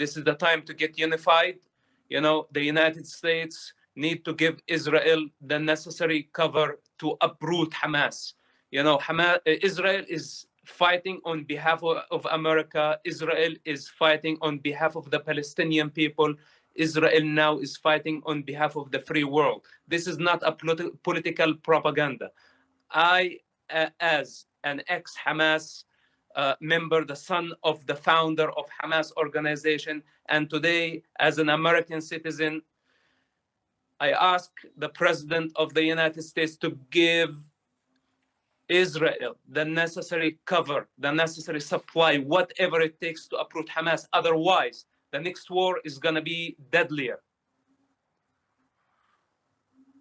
this is the time to get unified. The United States need to give Israel the necessary cover to uproot Hamas. Israel is fighting on behalf of America. Israel is fighting on behalf of the Palestinian people. Israel now is fighting on behalf of the free world. This is not a political propaganda. I, as an ex-Hamas member, the son of the founder of Hamas organization, and today as an American citizen, I ask the President of the United States to give Israel the necessary cover, the necessary supply, whatever it takes to uproot Hamas. Otherwise, the next war is going to be deadlier.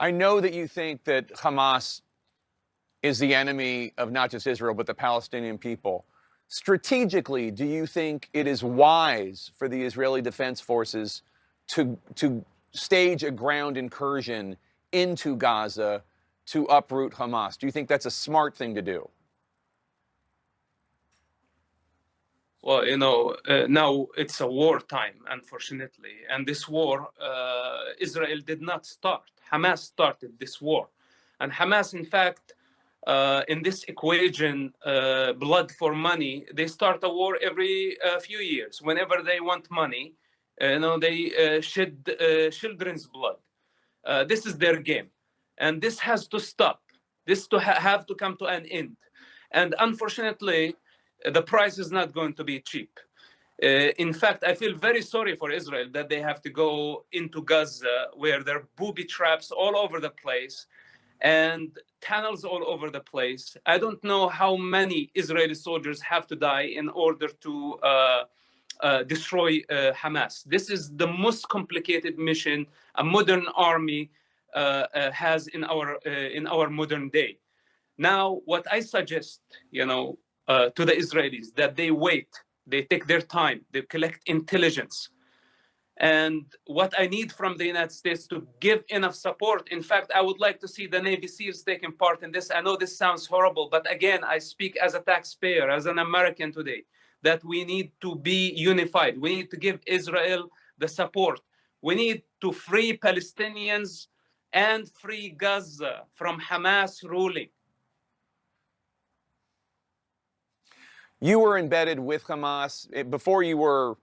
I know that you think that Hamas is the enemy of not just Israel, but the Palestinian people. Strategically, do you think it is wise for the Israeli Defense Forces to stage a ground incursion into Gaza to uproot Hamas? Do you think that's a smart thing to do? Well, now it's a war time, unfortunately. And this war, Israel did not start. Hamas started this war. And Hamas, in fact, in this equation, blood for money, they start a war every few years. Whenever they want money, they shed children's blood. This is their game. And this has to stop. This have to come to an end. And unfortunately, the price is not going to be cheap. In fact, I feel very sorry for Israel that they have to go into Gaza, where there are booby traps all over the place and tunnels all over the place. I don't know how many Israeli soldiers have to die in order to destroy Hamas. This is the most complicated mission a modern army has in our modern day. Now, what I suggest, to the Israelis, that they wait, they take their time, they collect intelligence. And what I need from the United States to give enough support. In fact, I would like to see the Navy SEALs taking part in this. I know this sounds horrible, but again, I speak as a taxpayer, as an American today, that we need to be unified. We need to give Israel the support. We need to free Palestinians and free Gaza from Hamas ruling. You were embedded with Hamas before you were,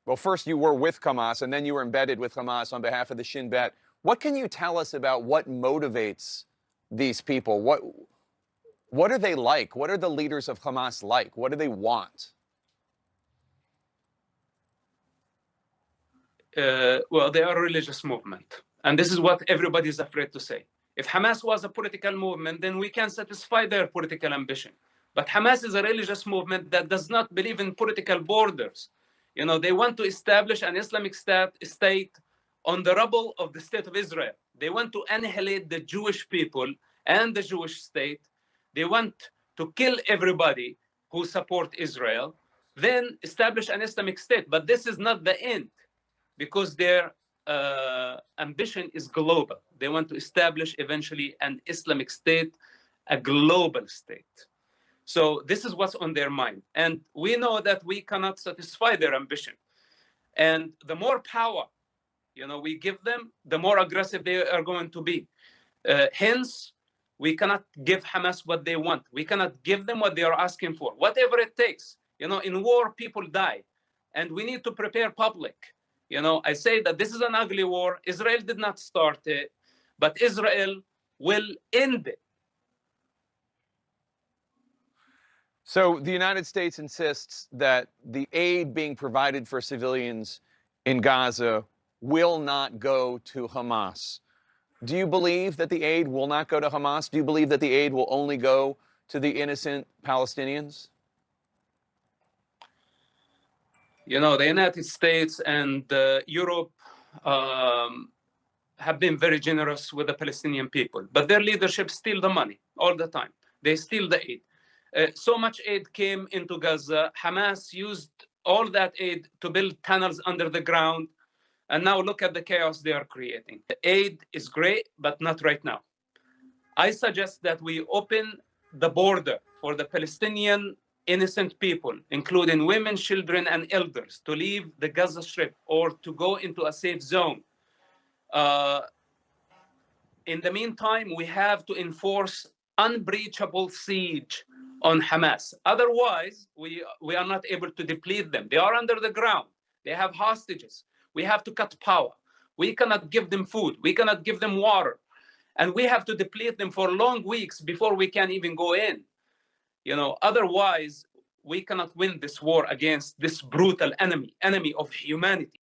well, first you were with Hamas, and then you were embedded with Hamas on behalf of the Shin Bet. What can you tell us about what motivates these people? What are they like? What are the leaders of Hamas like? What do they want? Well, they are a religious movement. And this is what everybody is afraid to say. If Hamas was a political movement, then we can satisfy their political ambition. But Hamas is a religious movement that does not believe in political borders. They want to establish an Islamic state on the rubble of the state of Israel. They want to annihilate the Jewish people and the Jewish state. They want to kill everybody who support Israel, then establish an Islamic state. But this is not the end, because their ambition is global. They want to establish eventually an Islamic state, a global state. So this is what's on their mind. And we know that we cannot satisfy their ambition. And the more power, we give them, the more aggressive they are going to be. Hence, we cannot give Hamas what they want. We cannot give them what they are asking for, whatever it takes. In war, people die. And we need to prepare public. I say that this is an ugly war. Israel did not start it, but Israel will end it. So the United States insists that the aid being provided for civilians in Gaza will not go to Hamas. Do you believe that the aid will not go to Hamas? Do you believe that the aid will only go to the innocent Palestinians? The United States and Europe have been very generous with the Palestinian people, but their leadership steal the money all the time. They steal the aid. So much aid came into Gaza. Hamas used all that aid to build tunnels under the ground. And now look at the chaos they are creating. The aid is great, but not right now. I suggest that we open the border for the Palestinian innocent people, including women, children, and elders, to leave the Gaza Strip or to go into a safe zone. In the meantime, we have to enforce unbreachable siege on Hamas. Otherwise, we are not able to deplete them. They are under the ground. They have hostages. We have to cut power. We cannot give them food. We cannot give them water. And we have to deplete them for long weeks before we can even go in. Otherwise, we cannot win this war against this brutal enemy of humanity.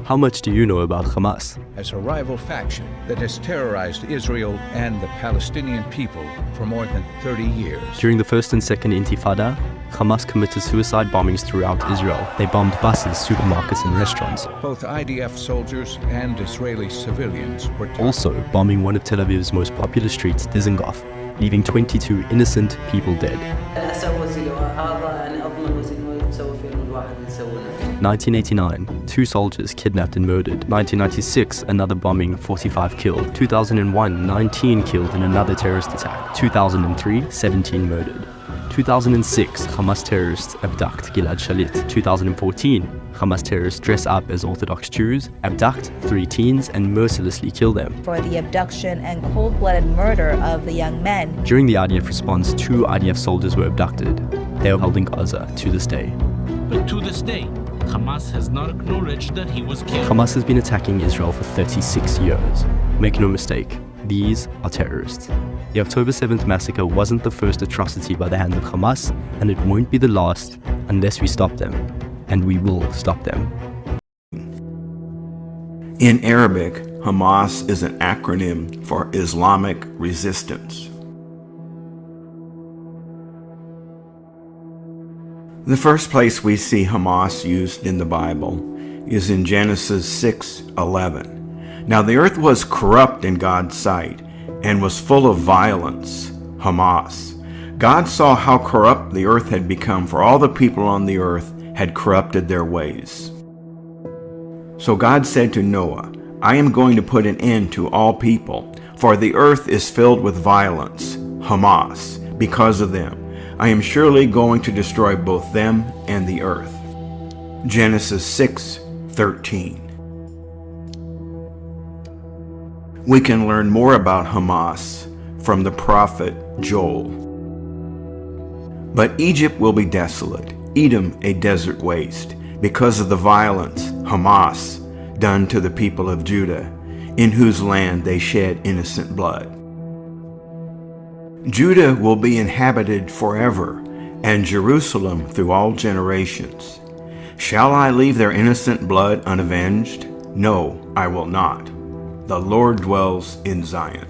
How much do you know about Hamas? As a rival faction that has terrorized Israel and the Palestinian people for more than 30 years. During the first and second Intifada, Hamas committed suicide bombings throughout Israel. They bombed buses, supermarkets, and restaurants. Both IDF soldiers and Israeli civilians were targeted. Also bombing one of Tel Aviv's most popular streets, Dizengoff, leaving 22 innocent people dead. 1989, 2 soldiers kidnapped and murdered. 1996, another bombing, 45 killed. 2001, 19 killed in another terrorist attack. 2003, 17 murdered. 2006, Hamas terrorists abduct Gilad Shalit. 2014, Hamas terrorists dress up as Orthodox Jews, abduct 3 teens, and mercilessly kill them. For the abduction and cold-blooded murder of the young men. During the IDF response, 2 IDF soldiers were abducted. They are held in Gaza to this day. But to this day, Hamas has not acknowledged that he was killed. Hamas has been attacking Israel for 36 years. Make no mistake, these are terrorists. The October 7th massacre wasn't the first atrocity by the hand of Hamas, and it won't be the last unless we stop them. And we will stop them. In Arabic, Hamas is an acronym for Islamic Resistance. The first place we see Hamas used in the Bible is in Genesis 6:11. Now the earth was corrupt in God's sight and was full of violence, Hamas. God saw how corrupt the earth had become, for all the people on the earth had corrupted their ways. So God said to Noah, I am going to put an end to all people, for the earth is filled with violence, Hamas, because of them. I am surely going to destroy both them and the earth. Genesis 6:13. We can learn more about Hamas from the prophet Joel. But Egypt will be desolate, Edom a desert waste, because of the violence, Hamas, done to the people of Judah, in whose land they shed innocent blood. Judah will be inhabited forever, and Jerusalem through all generations. Shall I leave their innocent blood unavenged? No, I will not. The Lord dwells in Zion.